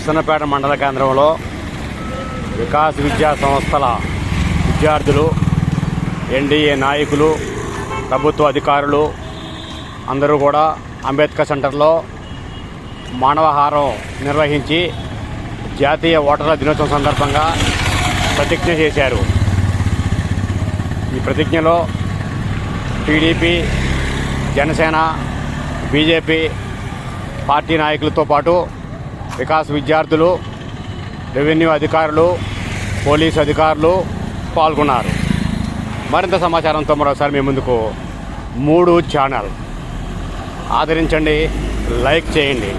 కృష్ణపేట మండల కేంద్రంలో వికాస్ విద్యా సంస్థల విద్యార్థులు, ఎన్డీఏ నాయకులు, ప్రభుత్వ అధికారులు అందరూ కూడా అంబేద్కర్ సెంటర్లో మానవహారం నిర్వహించి జాతీయ ఓటర్ల దినోత్సవం సందర్భంగా ప్రతిజ్ఞ చేశారు. ఈ ప్రతిజ్ఞలో టీడీపీ, జనసేన, బీజేపీ పార్టీ నాయకులతో పాటు వికాస్ విద్యార్థులు, రెవెన్యూ అధికారులు, పోలీసు అధికారులు పాల్గొన్నారు. మరింత సమాచారంతో మరోసారి మీ ముందుకు 3 ఛానల్ ఆదరించండి, లైక్ చేయండి.